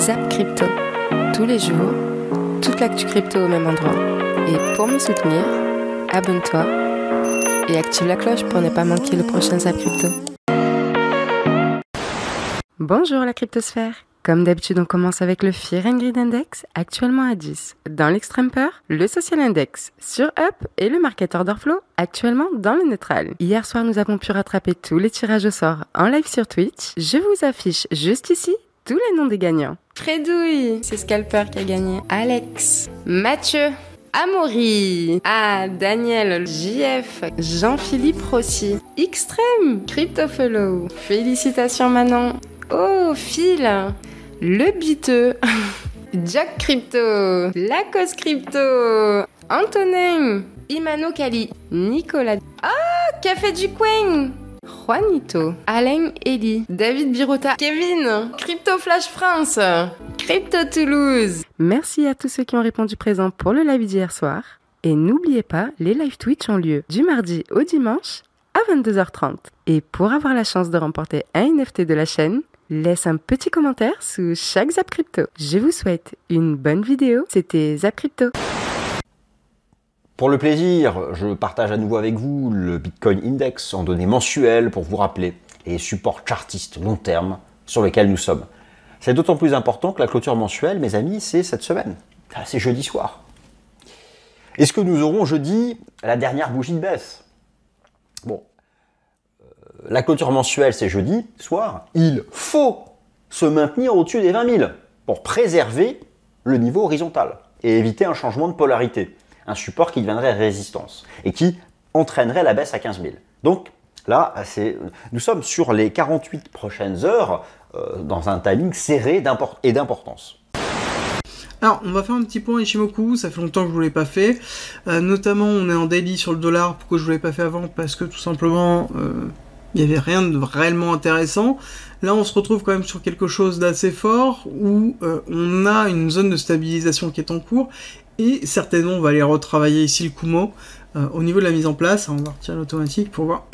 Zap Crypto. Tous les jours, toute l'actu crypto au même endroit. Et pour me soutenir, abonne-toi et active la cloche pour ne pas manquer le prochain Zap Crypto. Bonjour la cryptosphère. Comme d'habitude, on commence avec le Fear and Greed Index, actuellement à 10. Dans l'extrême peur, le Social Index sur Up et le Market Order Flow, actuellement dans le neutral. Hier soir, nous avons pu rattraper tous les tirages au sort en live sur Twitch. Je vous affiche juste ici tous les noms des gagnants. Fredouille, c'est Scalper qui a gagné. Alex, Mathieu, Amaury, Daniel, JF, Jean-Philippe Rossi, Extrême, CryptoFollow. Félicitations Manon. Oh, Phil, le biteux, Jack Crypto, Lacoste Crypto, Antonin, Imano Kali, Nicolas, Café du Coin, Juanito, Alain Eli, David Birota, Kevin, Crypto Flash France, Crypto Toulouse. Merci à tous ceux qui ont répondu présent pour le live d'hier soir. Et n'oubliez pas, les live Twitch ont lieu du mardi au dimanche à 22h30. Et pour avoir la chance de remporter un NFT de la chaîne, laisse un petit commentaire sous chaque Zap Crypto. Je vous souhaite une bonne vidéo. C'était Zap Crypto. Pour le plaisir, je partage à nouveau avec vous le Bitcoin Index en données mensuelles pour vous rappeler les supports chartistes long terme sur lesquels nous sommes. C'est d'autant plus important que la clôture mensuelle, mes amis, c'est cette semaine. C'est jeudi soir. Est-ce que nous aurons jeudi la dernière bougie de baisse? Bon. La clôture mensuelle, c'est jeudi soir. Il faut se maintenir au-dessus des 20 000 pour préserver le niveau horizontal et éviter un changement de polarité. Un support qui deviendrait résistance et qui entraînerait la baisse à 15 000. Donc là, nous sommes sur les 48 prochaines heures dans un timing serré et d'importance. Alors, on va faire un petit point Ishimoku, ça fait longtemps que je ne l'ai pas fait. Notamment, on est en daily sur le dollar. Pourquoi je ne l'avais pas fait avant? Parce que tout simplement, il n'y avait rien de réellement intéressant. Là, on se retrouve quand même sur quelque chose d'assez fort où on a une zone de stabilisation qui est en cours. Et certainement, on va aller retravailler ici le Kumo au niveau de la mise en place. On va retirer l'automatique pour voir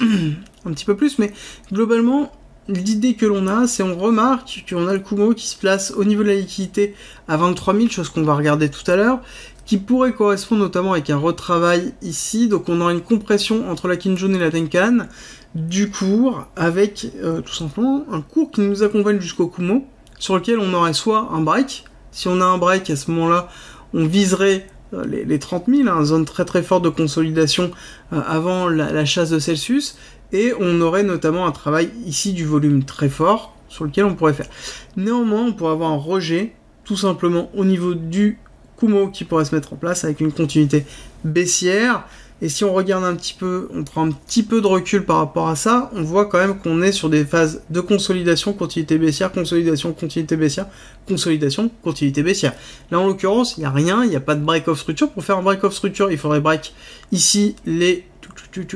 un petit peu plus. Mais globalement, l'idée que l'on a, c'est on remarque qu'on a le Kumo qui se place au niveau de la liquidité à 23 000, chose qu'on va regarder tout à l'heure, qui pourrait correspondre notamment avec un retravail ici. Donc on aura une compression entre la Kinjun et la Tenkan du cours, avec tout simplement un cours qui nous accompagne jusqu'au Kumo, sur lequel on aurait soit un break. Si on a un break, à ce moment-là, on viserait les 30 000, hein, zone très très forte de consolidation avant la chasse de Celsius, et on aurait notamment un travail ici du volume très fort sur lequel on pourrait faire. Néanmoins, on pourrait avoir un rejet tout simplement au niveau du Kumo qui pourrait se mettre en place avec une continuité baissière. Et si on regarde un petit peu, on prend un petit peu de recul par rapport à ça, on voit quand même qu'on est sur des phases de consolidation, continuité baissière, consolidation, continuité baissière, consolidation, continuité baissière. Là, en l'occurrence, il n'y a rien, il n'y a pas de break-off structure. Pour faire un break-off structure, il faudrait break ici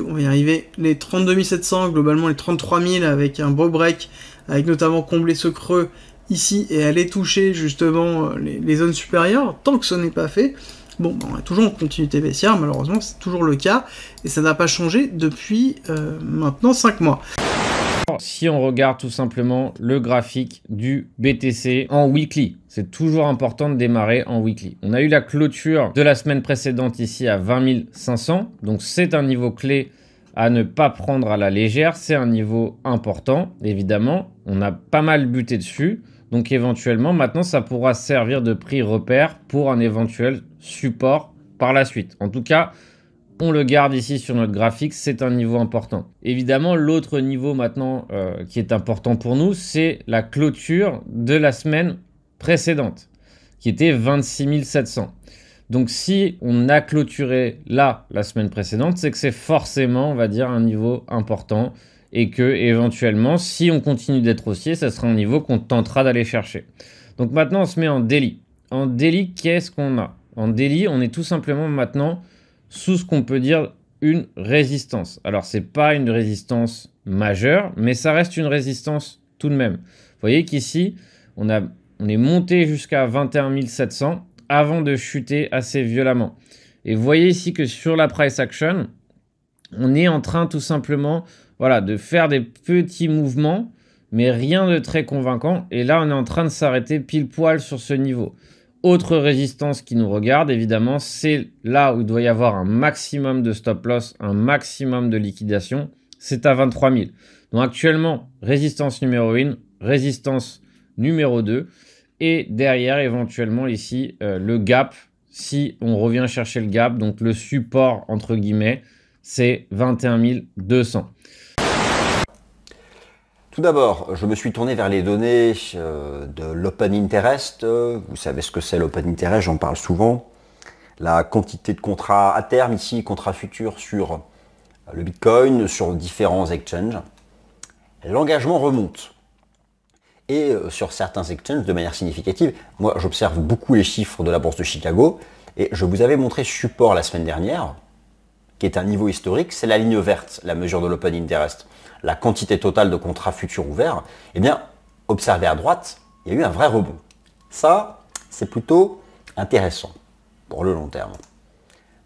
on va y arriver, les 32 700, globalement les 33 000 avec un beau break, avec notamment combler ce creux ici et aller toucher justement les zones supérieures. Tant que ce n'est pas fait, bon, on est toujours en continuité baissière, malheureusement c'est toujours le cas, et ça n'a pas changé depuis maintenant 5 mois. Si on regarde tout simplement le graphique du BTC en weekly, c'est toujours important de démarrer en weekly. On a eu la clôture de la semaine précédente ici à 20 500, donc c'est un niveau clé à ne pas prendre à la légère, c'est un niveau important, évidemment, on a pas mal buté dessus, donc éventuellement maintenant ça pourra servir de prix repère pour un éventuel support par la suite. En tout cas, on le garde ici sur notre graphique, c'est un niveau important. Évidemment, l'autre niveau maintenant qui est important pour nous, c'est la clôture de la semaine précédente, qui était 26 700. Donc si on a clôturé là la semaine précédente, c'est que c'est forcément, on va dire, un niveau important et que éventuellement, si on continue d'être haussier, ça sera un niveau qu'on tentera d'aller chercher. Donc maintenant, on se met en daily. En daily, qu'est-ce qu'on a? En daily, on est tout simplement maintenant sous ce qu'on peut dire une résistance. Alors, c'est pas une résistance majeure, mais ça reste une résistance tout de même. Vous voyez qu'ici, on est monté jusqu'à 21 700 avant de chuter assez violemment. Et vous voyez ici que sur la price action, on est en train tout simplement de faire des petits mouvements mais rien de très convaincant. Et là, on est en train de s'arrêter pile poil sur ce niveau. Autre résistance qui nous regarde, évidemment, c'est là où il doit y avoir un maximum de stop loss, un maximum de liquidation. C'est à 23 000. Donc actuellement, résistance numéro 1, résistance numéro 2. Et derrière, éventuellement, ici, le gap, si on revient chercher le gap, donc le support, entre guillemets, c'est 21 200. Tout d'abord, je me suis tourné vers les données de l'Open Interest. Vous savez ce que c'est l'Open Interest, j'en parle souvent. La quantité de contrats à terme ici, contrats futurs sur le Bitcoin, sur différents exchanges. L'engagement remonte. Et sur certains exchanges de manière significative, moi j'observe beaucoup les chiffres de la bourse de Chicago et je vous avais montré support la semaine dernière, qui est un niveau historique, c'est la ligne verte, la mesure de l'Open Interest. La quantité totale de contrats futurs ouverts, eh bien, observez à droite, il y a eu un vrai rebond. Ça, c'est plutôt intéressant pour le long terme.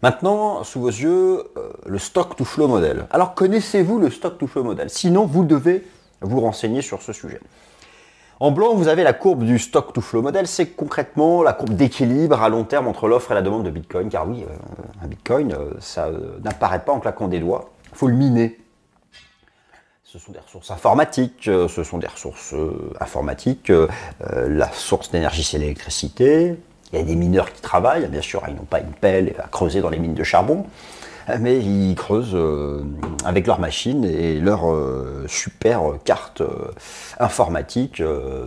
Maintenant, sous vos yeux, le stock to flow model. Alors, connaissez-vous le stock to flow model? Sinon, vous devez vous renseigner sur ce sujet. En blanc, vous avez la courbe du stock to flow model, c'est concrètement la courbe d'équilibre à long terme entre l'offre et la demande de Bitcoin, car oui, un Bitcoin, ça n'apparaît pas en claquant des doigts, il faut le miner. Ce sont des ressources informatiques, la source d'énergie c'est l'électricité, il y a des mineurs qui travaillent, bien sûr, ils n'ont pas une pelle à creuser dans les mines de charbon, mais ils creusent avec leurs machines et leur super carte informatique,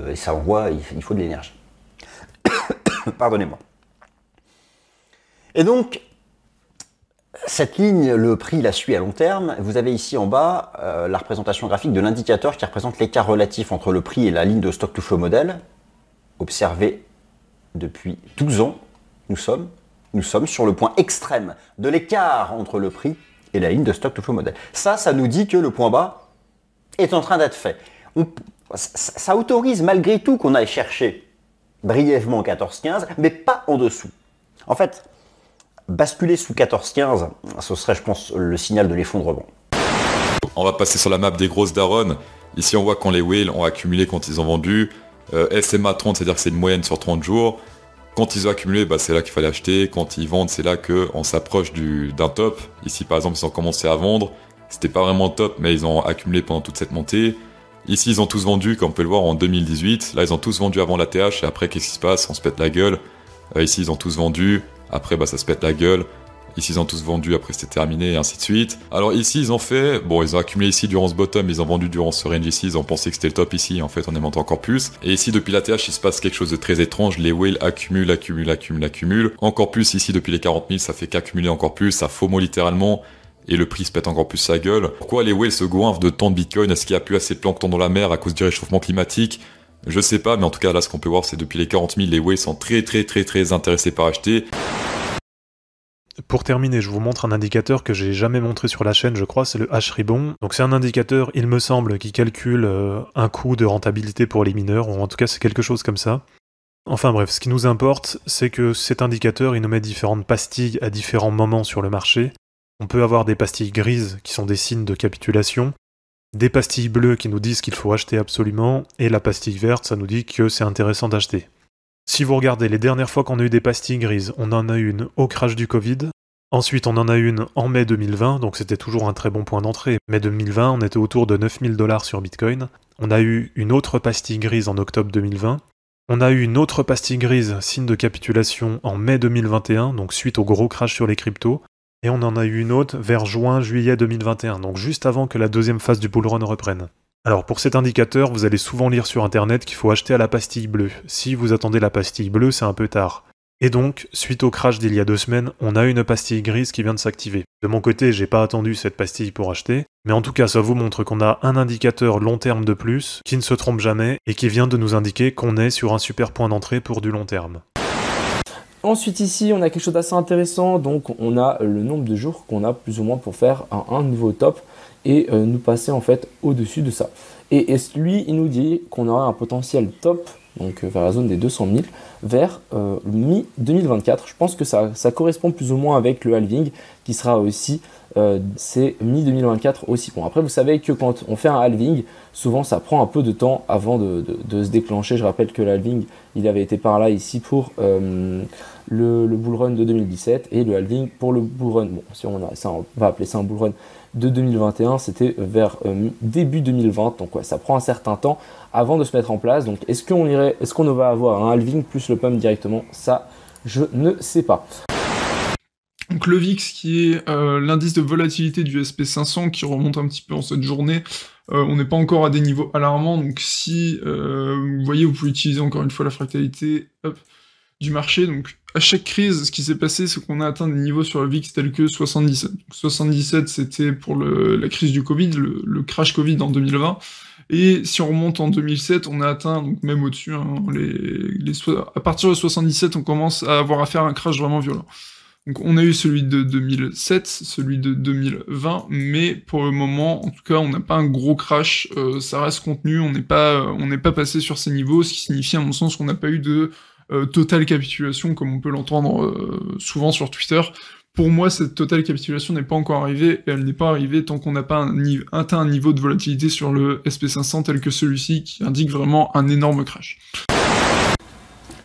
et ça envoie, il faut de l'énergie. Pardonnez-moi. Et donc, cette ligne, le prix la suit à long terme. Vous avez ici en bas la représentation graphique de l'indicateur qui représente l'écart relatif entre le prix et la ligne de stock to flow model. Observez, depuis 12 ans, nous sommes sur le point extrême de l'écart entre le prix et la ligne de stock to flow model. Ça nous dit que le point bas est en train d'être fait. Ça autorise malgré tout qu'on aille chercher brièvement 14,15, mais pas en dessous. En fait, basculer sous 14,15, ce serait, je pense, le signal de l'effondrement. On va passer sur la map des grosses darons. Ici, on voit quand les whales ont accumulé, quand ils ont vendu. SMA 30, c'est-à-dire que c'est une moyenne sur 30 jours. Quand ils ont accumulé, c'est là qu'il fallait acheter. Quand ils vendent, c'est là qu'on s'approche d'un top. Ici, par exemple, ils ont commencé à vendre. C'était pas vraiment top, mais ils ont accumulé pendant toute cette montée. Ici, ils ont tous vendu, comme on peut le voir, en 2018. Là, ils ont tous vendu avant la TH. Et après, qu'est-ce qui se passe? On se pète la gueule. Ici, ils ont tous vendu. Après, ça se pète la gueule. Ici, ils ont tous vendu, après c'était terminé, et ainsi de suite. Alors ici, ils ont fait... Bon, ils ont accumulé ici durant ce bottom, ils ont vendu durant ce range ici, ils ont pensé que c'était le top ici, en fait, on est monté encore plus. Et ici, depuis la TH, il se passe quelque chose de très étrange. Les whales accumulent. Encore plus ici, depuis les 40 000, ça fait qu'accumuler encore plus, ça FOMO littéralement. Et le prix se pète encore plus sa gueule. Pourquoi les whales se goinfrent de tant de Bitcoin? Est-ce qu'il n'y a plus assez de plancton dans la mer à cause du réchauffement climatique? Je sais pas, mais en tout cas, là, ce qu'on peut voir, c'est depuis les 40 000, les whales sont très intéressés par acheter. Pour terminer, je vous montre un indicateur que j'ai jamais montré sur la chaîne, je crois, c'est le H-Ribbon. Donc c'est un indicateur, il me semble, qui calcule un coût de rentabilité pour les mineurs, ou en tout cas c'est quelque chose comme ça. Enfin bref, ce qui nous importe, c'est que cet indicateur, il nous met différentes pastilles à différents moments sur le marché. On peut avoir des pastilles grises qui sont des signes de capitulation, des pastilles bleues qui nous disent qu'il faut acheter absolument, et la pastille verte, ça nous dit que c'est intéressant d'acheter. Si vous regardez les dernières fois qu'on a eu des pastilles grises, on en a eu une au crash du Covid, ensuite on en a eu une en mai 2020, donc c'était toujours un très bon point d'entrée. Mai 2020, on était autour de 9 000 $ sur Bitcoin. On a eu une autre pastille grise en octobre 2020. On a eu une autre pastille grise, signe de capitulation, en mai 2021, donc suite au gros crash sur les cryptos. Et on en a eu une autre vers juin-juillet 2021, donc juste avant que la deuxième phase du bull run reprenne. Alors pour cet indicateur, vous allez souvent lire sur internet qu'il faut acheter à la pastille bleue. Si vous attendez la pastille bleue, c'est un peu tard. Et donc, suite au crash d'il y a 2 semaines, on a une pastille grise qui vient de s'activer. De mon côté, j'ai pas attendu cette pastille pour acheter, mais en tout cas, ça vous montre qu'on a un indicateur long terme de plus, qui ne se trompe jamais, et qui vient de nous indiquer qu'on est sur un super point d'entrée pour du long terme. Ensuite ici, on a quelque chose d'assez intéressant, donc on a le nombre de jours qu'on a plus ou moins pour faire un nouveau top, et nous passer en fait au-dessus de ça. Et lui, il nous dit qu'on aura un potentiel top donc vers la zone des 200 000, vers mi-2024. Je pense que ça correspond plus ou moins avec le halving qui sera aussi, c'est mi-2024 aussi. Bon, après, vous savez que quand on fait un halving, souvent ça prend un peu de temps avant de se déclencher. Je rappelle que le halving, il avait été par là ici pour le bull run de 2017 et le halving pour le bull run, bon, si on va appeler ça un bull run de 2021, c'était vers début 2020, donc ouais, ça prend un certain temps avant de se mettre en place. Donc est-ce qu'on va avoir un halving plus le pump directement? Ça, je ne sais pas. Donc le VIX qui est l'indice de volatilité du SP500 qui remonte un petit peu en cette journée, on n'est pas encore à des niveaux alarmants, donc si vous voyez, vous pouvez utiliser encore une fois la fractalité du marché. Donc à chaque crise, ce qui s'est passé, c'est qu'on a atteint des niveaux sur le VIX tels que 77. Donc, 77, c'était pour la crise du Covid, le crash Covid en 2020. Et si on remonte en 2007, on a atteint, donc même au-dessus, hein, à partir de 77, on commence à avoir affaire à un crash vraiment violent. Donc on a eu celui de 2007, celui de 2020, mais pour le moment, en tout cas, on n'a pas un gros crash, ça reste contenu, on n'est pas passé sur ces niveaux, ce qui signifie à mon sens qu'on n'a pas eu de totale capitulation, comme on peut l'entendre souvent sur Twitter. Pour moi, cette totale capitulation n'est pas encore arrivée, et elle n'est pas arrivée tant qu'on n'a pas atteint un niveau de volatilité sur le SP500 tel que celui-ci, qui indique vraiment un énorme crash.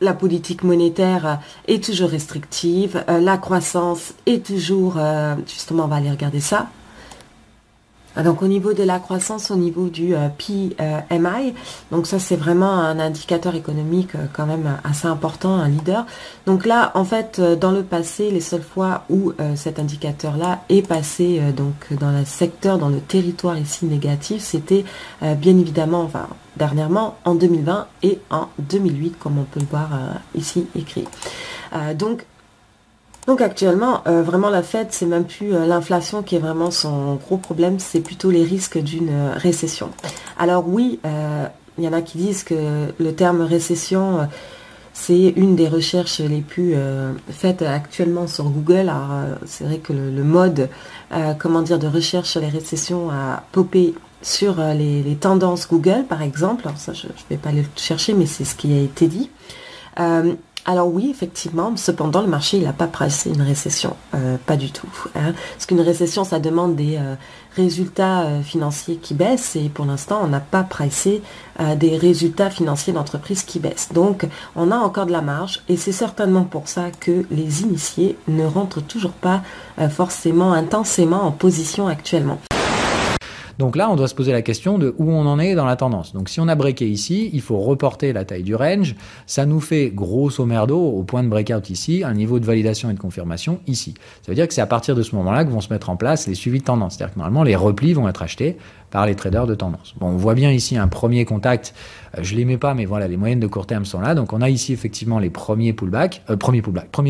La politique monétaire est toujours restrictive, la croissance est toujours, justement on va aller regarder ça. Donc au niveau de la croissance, au niveau du PMI, donc ça c'est vraiment un indicateur économique quand même assez important, un leader. Donc là en fait dans le passé, les seules fois où cet indicateur-là est passé donc dans le secteur, dans le territoire ici négatif, c'était bien évidemment, enfin dernièrement en 2020 et en 2008 comme on peut le voir ici écrit. Donc actuellement, vraiment la Fed, c'est même plus l'inflation qui est vraiment son gros problème, c'est plutôt les risques d'une récession. Alors oui, il y en a qui disent que le terme récession, c'est une des recherches les plus faites actuellement sur Google. Alors c'est vrai que le mode, de recherche sur les récessions a popé sur les tendances Google, par exemple. Alors ça, je ne vais pas aller le chercher, mais c'est ce qui a été dit. Alors oui, effectivement, cependant, le marché, il n'a pas pricé une récession, pas du tout. Hein, parce qu'une récession, ça demande des résultats financiers qui baissent, et pour l'instant, on n'a pas pricé des résultats financiers d'entreprise qui baissent. Donc, on a encore de la marge, et c'est certainement pour ça que les initiés ne rentrent toujours pas forcément intensément en position actuellement. Donc là, on doit se poser la question de où on en est dans la tendance. Donc si on a breaké ici, il faut reporter la taille du range. Ça nous fait grosso merdo, au point de breakout ici, un niveau de validation et de confirmation ici. Ça veut dire que c'est à partir de ce moment-là que vont se mettre en place les suivis de tendance. C'est-à-dire que normalement, les replis vont être achetés par les traders de tendance. Bon, on voit bien ici un premier contact. Je les mets pas, mais voilà, les moyennes de court terme sont là. Donc on a ici effectivement les premiers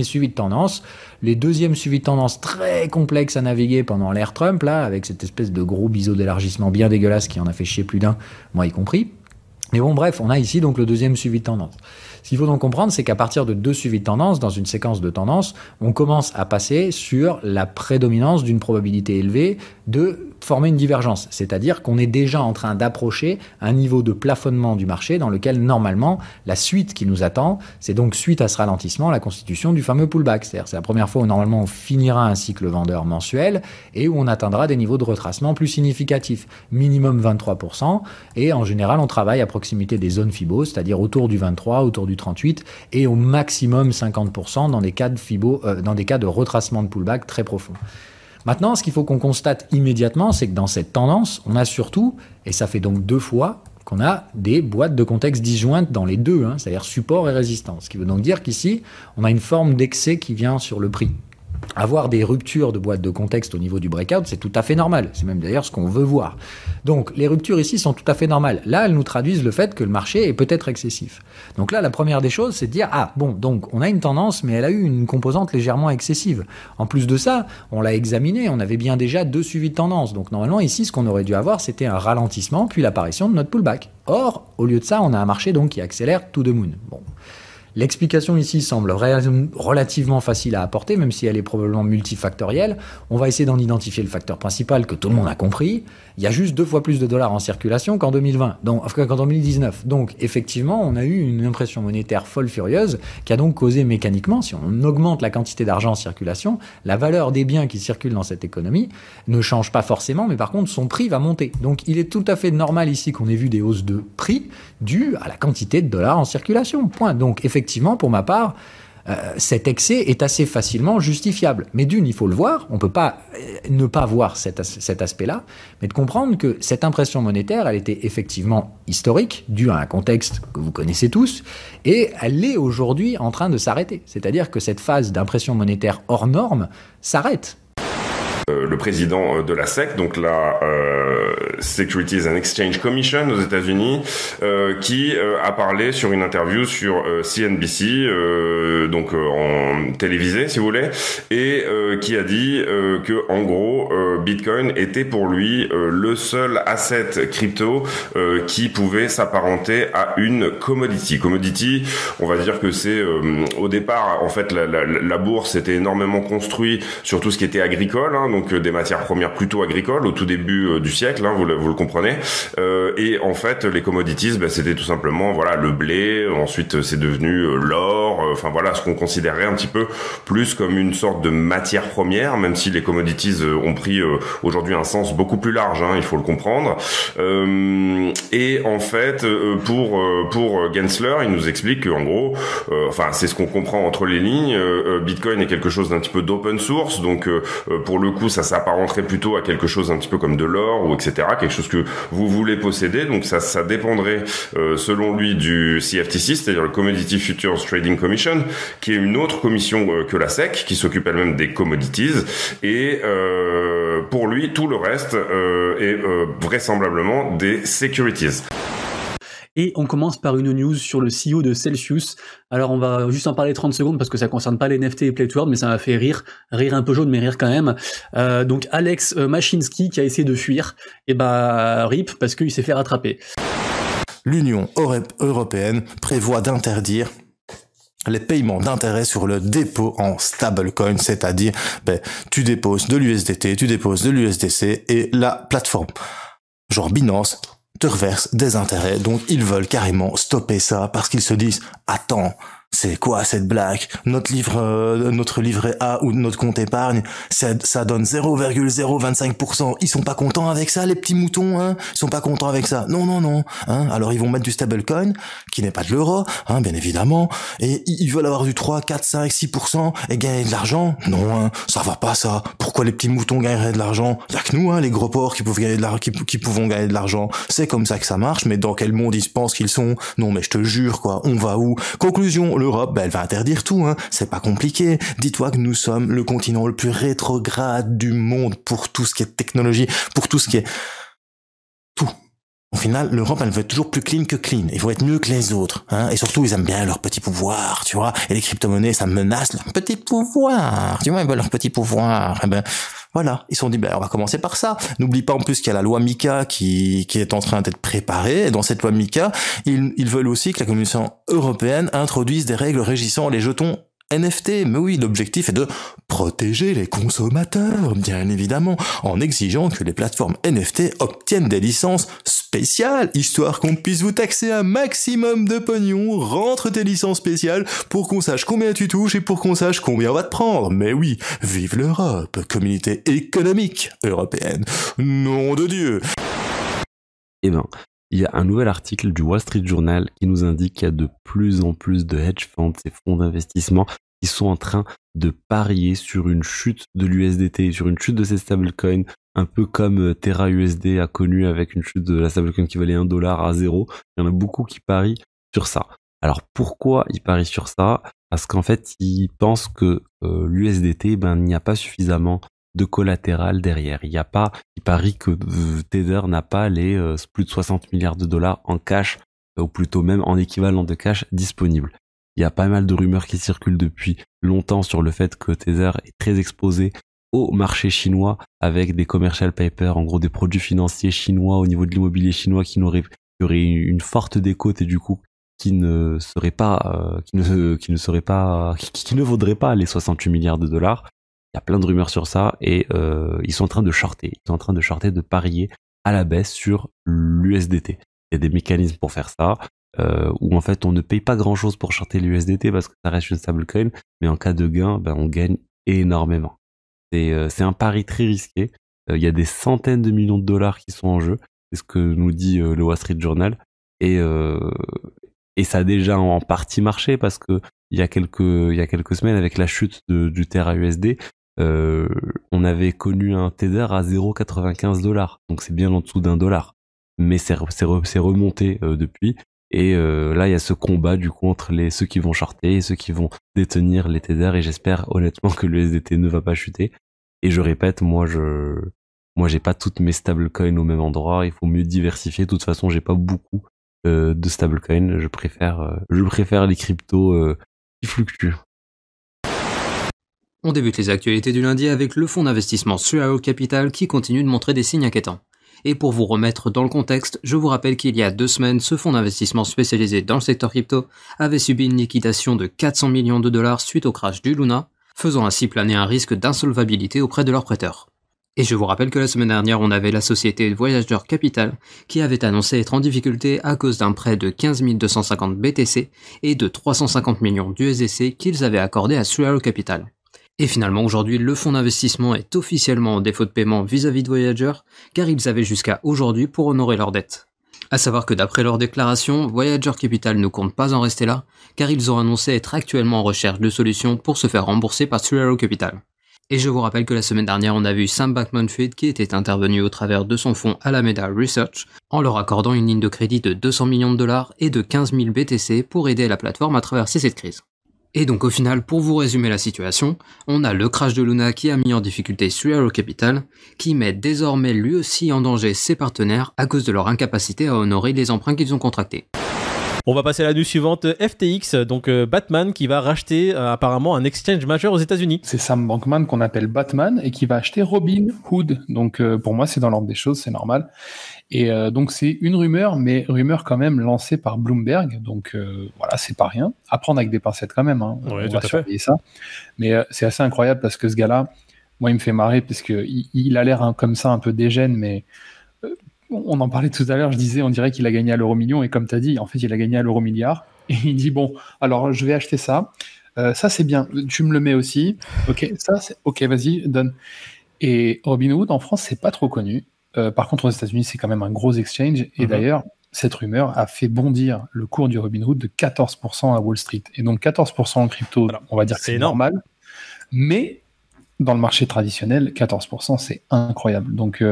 suivis de tendance. Les deuxièmes suivis de tendance très complexes à naviguer pendant l'ère Trump, là, avec cette espèce de gros biseau d'élargissement bien dégueulasse qui en a fait chier plus d'un, moi y compris. Mais bon, bref, on a ici donc le deuxième suivi de tendance. Ce qu'il faut donc comprendre, c'est qu'à partir de deux suivis de tendance, dans une séquence de tendance, on commence à passer sur la prédominance d'une probabilité élevée de former une divergence. C'est-à-dire qu'on est déjà en train d'approcher un niveau de plafonnement du marché dans lequel, normalement, la suite qui nous attend, c'est donc, suite à ce ralentissement, la constitution du fameux pullback. C'est-à-dire, c'est la première fois où, normalement, on finira un cycle vendeur mensuel et où on atteindra des niveaux de retracement plus significatifs. Minimum 23%. Et en général, on travaille à proximité des zones Fibo, c'est-à-dire autour du 23, autour du 38 et au maximum 50% dans des cas de Fibo, dans des cas de retracement de pullback très profond. Maintenant, ce qu'il faut qu'on constate immédiatement, c'est que dans cette tendance, on a surtout, et ça fait donc deux fois, qu'on a des boîtes de contexte disjointes dans les deux, hein, c'est-à-dire support et résistance. Ce qui veut donc dire qu'ici, on a une forme d'excès qui vient sur le prix. Avoir des ruptures de boîtes de contexte au niveau du breakout, c'est tout à fait normal. C'est même d'ailleurs ce qu'on veut voir. Donc, les ruptures ici sont tout à fait normales. Là, elles nous traduisent le fait que le marché est peut-être excessif. Donc là, la première des choses, c'est de dire, ah, bon, donc, on a une tendance, mais elle a eu une composante légèrement excessive. En plus de ça, on l'a examiné, on avait bien déjà deux suivis de tendance. Donc, normalement, ici, ce qu'on aurait dû avoir, c'était un ralentissement, puis l'apparition de notre pullback. Or, au lieu de ça, on a un marché donc qui accélère to the moon. Bon. L'explication ici semble relativement facile à apporter, même si elle est probablement multifactorielle. On va essayer d'en identifier le facteur principal que tout le monde a compris. Il y a juste 2 fois plus de dollars en circulation qu'en 2020, qu'en 2019. Donc, effectivement, on a eu une impression monétaire folle furieuse qui a donc causé mécaniquement, si on augmente la quantité d'argent en circulation, la valeur des biens qui circulent dans cette économie ne change pas forcément, mais par contre, son prix va monter. Donc, il est tout à fait normal ici qu'on ait vu des hausses de prix dues à la quantité de dollars en circulation. Point. Donc, effectivement, pour ma part, cet excès est assez facilement justifiable. Mais d'une, il faut le voir, on ne peut pas ne pas voir cet aspect-là, mais de comprendre que cette impression monétaire, elle était effectivement historique, due à un contexte que vous connaissez tous, et elle est aujourd'hui en train de s'arrêter. C'est-à-dire que cette phase d'impression monétaire hors norme s'arrête. Le président de la SEC, donc la Securities and Exchange Commission aux États-Unis, qui a parlé sur une interview sur CNBC, donc en télévisé si vous voulez, et qui a dit que en gros Bitcoin était pour lui le seul asset crypto qui pouvait s'apparenter à une commodity. Commodity, on va dire que c'est au départ en fait la bourse était énormément construite sur tout ce qui était agricole, hein, donc des matières premières plutôt agricoles au tout début du siècle, hein, vous le comprenez. Et en fait, les commodities, c'était tout simplement voilà le blé. Ensuite, c'est devenu l'or. Enfin voilà, ce qu'on considérerait un petit peu plus comme une sorte de matière première, même si les commodities ont pris aujourd'hui un sens beaucoup plus large. Hein, il faut le comprendre. Et en fait, pour Gensler, il nous explique qu'en gros, enfin c'est ce qu'on comprend entre les lignes. Bitcoin est quelque chose d'un petit peu d'open source, donc pour le coup, ça s'apparenterait plutôt à quelque chose un petit peu comme de l'or ou etc. Quelque chose que vous voulez posséder. Donc ça dépendrait selon lui du CFTC, c'est-à-dire le Commodity Futures Trading Commission, qui est une autre commission que la SEC, qui s'occupe elle-même des commodities. Et pour lui, tout le reste est vraisemblablement des securities. Et on commence par une news sur le CEO de Celsius. Alors on va juste en parler 30 secondes parce que ça concerne pas les NFT et Playtworld, mais ça m'a fait rire un peu jaune, mais rire quand même. Donc Alex Mashinsky qui a essayé de fuir, et RIP parce qu'il s'est fait rattraper. L'Union européenne prévoit d'interdire les paiements d'intérêt sur le dépôt en stablecoin, c'est-à-dire tu déposes de l'USDT, tu déposes de l'USDC et la plateforme, genre Binance, te reverse des intérêts. Donc ils veulent carrément stopper ça parce qu'ils se disent attends, c'est quoi cette blague? Notre livret A ou notre compte épargne, ça donne 0,025%. Ils sont pas contents avec ça, les petits moutons, hein? Ils sont pas contents avec ça. Non, hein? Alors ils vont mettre du stablecoin, qui n'est pas de l'euro, hein, bien évidemment. Et ils veulent avoir du 3, 4, 5, 6% et gagner de l'argent. Non, hein, ça va pas ça. Pourquoi les petits moutons gagneraient de l'argent? Y a que nous, hein, les gros porcs qui pouvons gagner de l'argent. C'est comme ça que ça marche, mais dans quel monde ils pensent qu'ils sont? Non, mais je te jure, quoi. On va où? Conclusion, l'Europe, elle va interdire tout, hein. C'est pas compliqué. Dis-toi que nous sommes le continent le plus rétrograde du monde pour tout ce qui est technologie, pour tout ce qui est tout. Au final, l'Europe, elle veut être toujours plus clean que clean. Il faut être mieux que les autres, hein. Et surtout, ils aiment bien leur petit pouvoir, tu vois. Et les crypto-monnaies, ça menace leur petit pouvoir. Tu vois, ils veulent leur petit pouvoir. Eh voilà, ils se sont dit, on va commencer par ça. N'oublie pas en plus qu'il y a la loi MiCA qui est en train d'être préparée. Et dans cette loi MiCA, ils veulent aussi que la Commission européenne introduise des règles régissant les jetons NFT. Mais oui, l'objectif est de protéger les consommateurs, bien évidemment, en exigeant que les plateformes NFT obtiennent des licences spéciales, histoire qu'on puisse vous taxer un maximum de pognon. Rentre tes licences spéciales pour qu'on sache combien tu touches et pour qu'on sache combien on va te prendre. Mais oui, vive l'Europe, communauté économique européenne. Nom de Dieu. Eh ben, il y a un nouvel article du Wall Street Journal qui nous indique qu'il y a de plus en plus de hedge funds, ces fonds d'investissement, qui sont en train de parier sur une chute de l'USDT, sur une chute de ces stablecoins, un peu comme Terra USD a connu avec une chute de la stablecoin qui valait $1 à 0. Il y en a beaucoup qui parient sur ça. Alors pourquoi ils parient sur ça? Parce qu'en fait, ils pensent que l'USDT, il n'y a pas suffisamment de collatéral derrière. Il parie que Tether n'a pas les plus de 60 milliards de dollars en cash, ou plutôt même en équivalent de cash disponible. Il y a pas mal de rumeurs qui circulent depuis longtemps sur le fait que Tether est très exposé au marché chinois avec des commercial papers, en gros des produits financiers chinois au niveau de l'immobilier chinois qui aurait une forte décote et du coup qui ne vaudrait pas les 68 milliards de dollars. Il y a plein de rumeurs sur ça et ils sont en train de shorter. Ils sont en train de shorter, de parier à la baisse sur l'USDT. Il y a des mécanismes pour faire ça, où en fait on ne paye pas grand chose pour shorter l'USDT parce que ça reste une stablecoin, mais en cas de gain, on gagne énormément. C'est un pari très risqué. Il y a des centaines de millions de dollars qui sont en jeu. C'est ce que nous dit le Wall Street Journal. Et ça a déjà en partie marché parce que il y a quelques semaines, avec la chute du Terra USD, on avait connu un Tether à 0,95 $. Donc c'est bien en dessous d'1 $. Mais c'est remonté depuis. Et là, il y a ce combat du coup entre ceux qui vont shorter et ceux qui vont détenir les Tether. Et j'espère honnêtement que le USDT ne va pas chuter. Et je répète, moi j'ai pas toutes mes stablecoins au même endroit. Il faut mieux diversifier. De toute façon, j'ai pas beaucoup de stablecoins. Je préfère les cryptos qui fluctuent. On débute les actualités du lundi avec le fonds d'investissement 3 Arrows Capital qui continue de montrer des signes inquiétants. Et pour vous remettre dans le contexte, je vous rappelle qu'il y a 2 semaines, ce fonds d'investissement spécialisé dans le secteur crypto avait subi une liquidation de 400 millions de dollars suite au crash du Luna, faisant ainsi planer un risque d'insolvabilité auprès de leurs prêteurs. Et je vous rappelle que la semaine dernière, on avait la société Voyager Capital qui avait annoncé être en difficulté à cause d'un prêt de 15 250 BTC et de 350 millions d'USDC qu'ils avaient accordé à 3 Arrows Capital. Et finalement, aujourd'hui, le fonds d'investissement est officiellement en défaut de paiement vis-à-vis de Voyager, car ils avaient jusqu'à aujourd'hui pour honorer leurs dettes. À savoir que d'après leur déclaration, Voyager Capital ne compte pas en rester là, car ils ont annoncé être actuellement en recherche de solutions pour se faire rembourser par 3 Arrows Capital. Et je vous rappelle que la semaine dernière, on a vu Sam Bankman-Fried qui était intervenu au travers de son fonds Alameda Research, en leur accordant une ligne de crédit de 200 millions de dollars et de 15 000 BTC pour aider la plateforme à traverser cette crise. Et donc au final, pour vous résumer la situation, on a le crash de Luna qui a mis en difficulté 3 Arrows Capital, qui met désormais lui aussi en danger ses partenaires à cause de leur incapacité à honorer les emprunts qu'ils ont contractés. On va passer à la news suivante, FTX, donc Batman qui va racheter apparemment un exchange majeur aux États-Unis. C'est Sam Bankman qu'on appelle Batman et qui va acheter Robinhood. Donc pour moi c'est dans l'ordre des choses, c'est normal. Et donc c'est une rumeur, mais rumeur quand même lancée par Bloomberg. Donc voilà, c'est pas rien. À prendre avec des pincettes quand même. Hein. Ouais, on va surveiller ça. Mais c'est assez incroyable parce que ce gars-là, moi il me fait marrer parce que il a l'air comme ça un peu dégène, mais on en parlait tout à l'heure, je disais, on dirait qu'il a gagné à l'euro-million, et comme tu as dit, en fait, il a gagné à l'euro-milliard, et il dit, bon, alors, je vais acheter ça, ça, c'est bien, tu me le mets aussi, ok, ça, c'est, ok, vas-y, donne. Et Robinhood, en France, c'est pas trop connu, par contre, aux États-Unis, c'est quand même un gros exchange, et d'ailleurs, cette rumeur a fait bondir le cours du Robinhood de 14% à Wall Street, et donc 14% en crypto, voilà, on va dire que c'est normal, mais dans le marché traditionnel, 14%, c'est incroyable. Donc,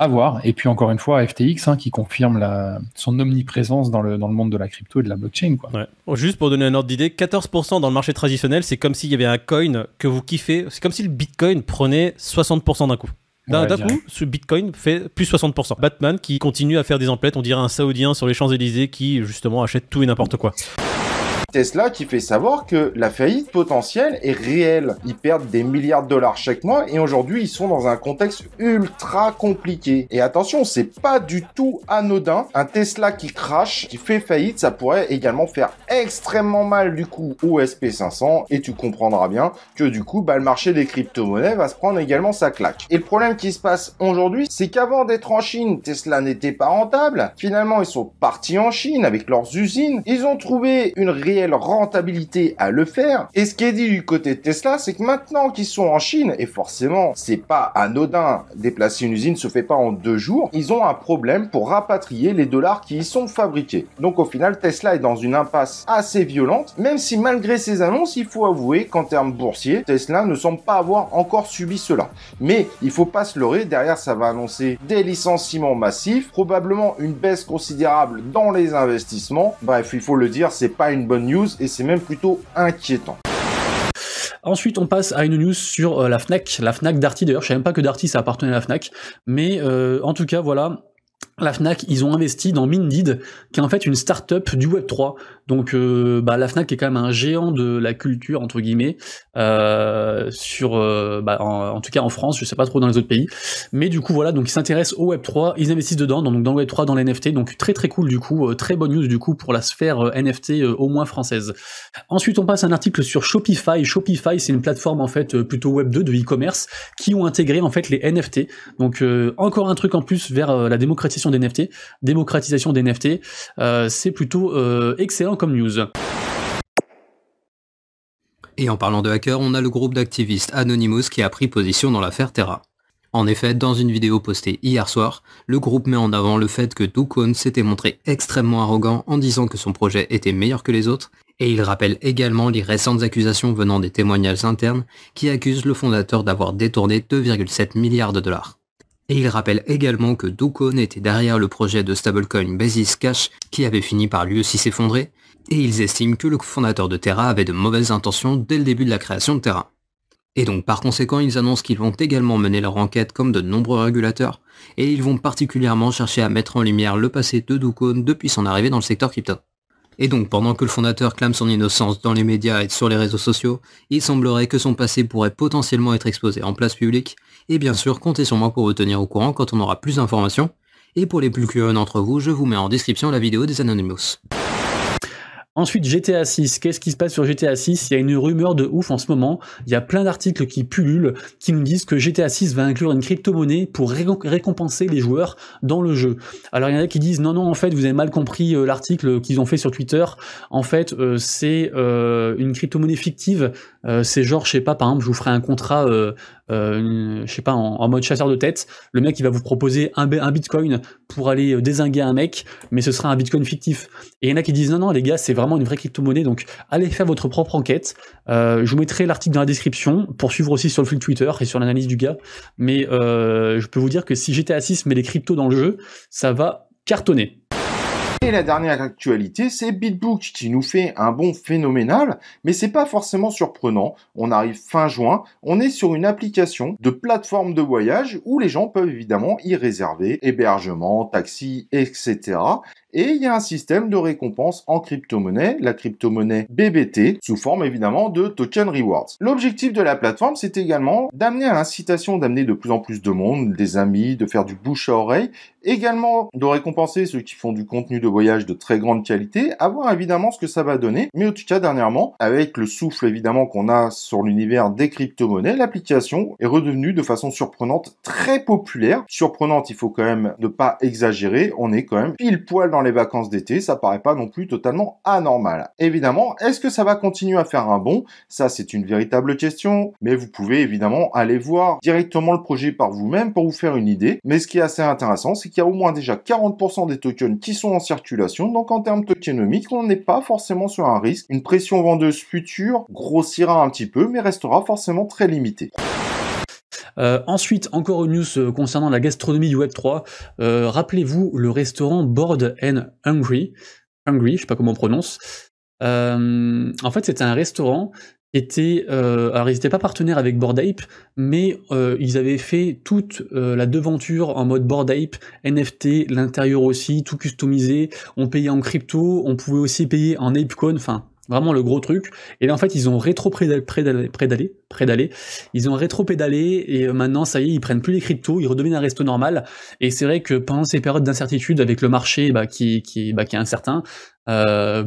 à voir. Et puis, encore une fois, FTX, qui confirme son omniprésence dans le monde de la crypto et de la blockchain. Quoi. Ouais. Juste pour donner un ordre d'idée, 14% dans le marché traditionnel, c'est comme s'il y avait un coin que vous kiffez. C'est comme si le Bitcoin prenait 60% d'un coup. D'un coup, ce Bitcoin fait plus 60%. Batman qui continue à faire des emplettes, on dirait un Saoudien sur les Champs-Élysées qui, justement, achète tout et n'importe quoi. Tesla qui fait savoir que la faillite potentielle est réelle. Ils perdent des milliards de dollars chaque mois et aujourd'hui ils sont dans un contexte ultra compliqué. Et attention, c'est pas du tout anodin. Un Tesla qui crache, qui fait faillite, ça pourrait également faire extrêmement mal du coup au SP500 et tu comprendras bien que du coup le marché des crypto-monnaies va se prendre également sa claque. Et le problème qui se passe aujourd'hui, c'est qu'avant d'être en Chine, Tesla n'était pas rentable. Finalement, ils sont partis en Chine avec leurs usines. Ils ont trouvé une réelle rentabilité à le faire. Et ce qui est dit du côté de Tesla, c'est que maintenant qu'ils sont en Chine, et forcément, c'est pas anodin, déplacer une usine se fait pas en 2 jours, ils ont un problème pour rapatrier les dollars qui y sont fabriqués. Donc au final, Tesla est dans une impasse assez violente, même si malgré ces annonces, il faut avouer qu'en termes boursiers, Tesla ne semble pas avoir encore subi cela. Mais il faut pas se leurrer, derrière ça va annoncer des licenciements massifs, probablement une baisse considérable dans les investissements. Bref, il faut le dire, c'est pas une bonne news et c'est même plutôt inquiétant. Ensuite, on passe à une news sur la Fnac Darty. D'ailleurs, je savais même pas que Darty ça appartenait à la Fnac, mais en tout cas, voilà. la Fnac, ils ont investi dans Mindid, qui est en fait une start-up du Web3. Donc, la Fnac est quand même un géant de la culture, entre guillemets, en tout cas en France, je sais pas trop dans les autres pays. Mais du coup, voilà, donc ils s'intéressent au Web3, ils investissent dedans, donc dans le Web3, dans les NFT, donc très très cool du coup, très bonne news du coup pour la sphère NFT au moins française. Ensuite, on passe à un article sur Shopify. Shopify, c'est une plateforme en fait plutôt Web2 de e-commerce qui ont intégré en fait les NFT. Donc, encore un truc en plus vers la démocratisation des NFT, c'est plutôt excellent comme news. Et en parlant de hackers, on a le groupe d'activistes Anonymous qui a pris position dans l'affaire Terra. En effet, dans une vidéo postée hier soir, le groupe met en avant le fait que Do Kwon s'était montré extrêmement arrogant en disant que son projet était meilleur que les autres, et il rappelle également les récentes accusations venant des témoignages internes qui accusent le fondateur d'avoir détourné 2,7 milliards de dollars. Et il rappelle également que Do Kwon était derrière le projet de stablecoin Basis Cash qui avait fini par lui aussi s'effondrer, et ils estiment que le fondateur de Terra avait de mauvaises intentions dès le début de la création de Terra. Et donc par conséquent, ils annoncent qu'ils vont également mener leur enquête comme de nombreux régulateurs, et ils vont particulièrement chercher à mettre en lumière le passé de Do Kwon depuis son arrivée dans le secteur crypto. Et donc, pendant que le fondateur clame son innocence dans les médias et sur les réseaux sociaux, il semblerait que son passé pourrait potentiellement être exposé en place publique, et bien sûr, comptez sur moi pour vous tenir au courant quand on aura plus d'informations, et pour les plus curieux d'entre vous, je vous mets en description la vidéo des Anonymous. Ensuite, GTA 6. Qu'est-ce qui se passe sur GTA 6 ? Il y a une rumeur de ouf en ce moment. Il y a plein d'articles qui pullulent, qui nous disent que GTA 6 va inclure une crypto-monnaie pour récompenser les joueurs dans le jeu. Alors, il y en a qui disent non, en fait, vous avez mal compris l'article qu'ils ont fait sur Twitter. En fait, c'est une crypto-monnaie fictive. C'est genre, je sais pas, par exemple, je vous ferai un contrat, je sais pas, en mode chasseur de tête. Le mec, il va vous proposer un bitcoin pour aller dézinguer un mec, mais ce sera un bitcoin fictif. Et il y en a qui disent non, les gars, c'est vraiment une vraie crypto-monnaie, donc allez faire votre propre enquête. Je vous mettrai l'article dans la description pour suivre aussi sur le flux Twitter et sur l'analyse du gars. Mais je peux vous dire que si GTA 6 met les cryptos dans le jeu, ça va cartonner. Et la dernière actualité, c'est BitBook qui nous fait un bond phénoménal, mais c'est pas forcément surprenant. On arrive fin juin, on est sur une application de plateforme de voyage où les gens peuvent évidemment y réserver hébergement, taxi, etc. Et il y a un système de récompense en crypto-monnaie, la crypto-monnaie BBT, sous forme évidemment de token rewards. L'objectif de la plateforme, c'est également d'amener à l'incitation d'amener de plus en plus de monde, des amis, de faire du bouche à oreille, également de récompenser ceux qui font du contenu de voyage de très grande qualité, à voir évidemment ce que ça va donner. Mais en tout cas, dernièrement, avec le souffle évidemment qu'on a sur l'univers des crypto-monnaies, l'application est redevenue de façon surprenante très populaire. Surprenante, il faut quand même ne pas exagérer, on est quand même pile poil dans les vacances d'été, ça paraît pas non plus totalement anormal. Évidemment, est-ce que ça va continuer à faire un bond ? Ça, c'est une véritable question, mais vous pouvez évidemment aller voir directement le projet par vous-même pour vous faire une idée. Mais ce qui est assez intéressant, c'est qu'il y a au moins déjà 40% des tokens qui sont en circulation, donc en termes tokenomiques, on n'est pas forcément sur un risque. Une pression vendeuse future grossira un petit peu, mais restera forcément très limitée. Ensuite, encore une news concernant la gastronomie du Web3. Rappelez-vous le restaurant Bored and Hungry, je sais pas comment on prononce. En fait, c'était un restaurant qui était... alors, ils n'étaient pas partenaires avec Bored Ape, mais ils avaient fait toute la devanture en mode Bored Ape, NFT, l'intérieur aussi, tout customisé. On payait en crypto, on pouvait aussi payer en ApeCoin, enfin... Vraiment le gros truc. Et là, en fait, ils ont rétro-pédalé. Ils ont rétro-pédalé et maintenant, ça y est, ils prennent plus les cryptos, ils redeviennent un resto normal. Et c'est vrai que pendant ces périodes d'incertitude avec le marché qui est incertain,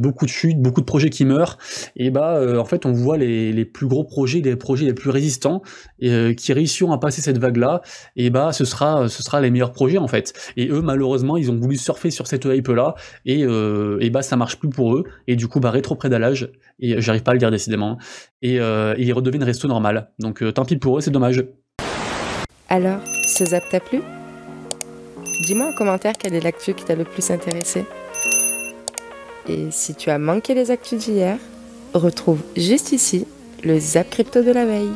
beaucoup de chutes, beaucoup de projets qui meurent, et en fait, on voit les plus gros projets, les projets les plus résistants qui réussiront à passer cette vague-là. Et ce sera les meilleurs projets en fait. Et eux, malheureusement, ils ont voulu surfer sur cette hype-là et ça marche plus pour eux. Et du coup, rétro-pédalage. Et j'arrive pas à le dire décidément. Et ils redeviennent resto normal. Donc tant pis pour eux, c'est dommage. Alors, ce zap t'a plu ? Dis-moi en commentaire quelle est l'actu qui t'a le plus intéressé. Et si tu as manqué les actus d'hier, retrouve juste ici le Zap Crypto de la veille.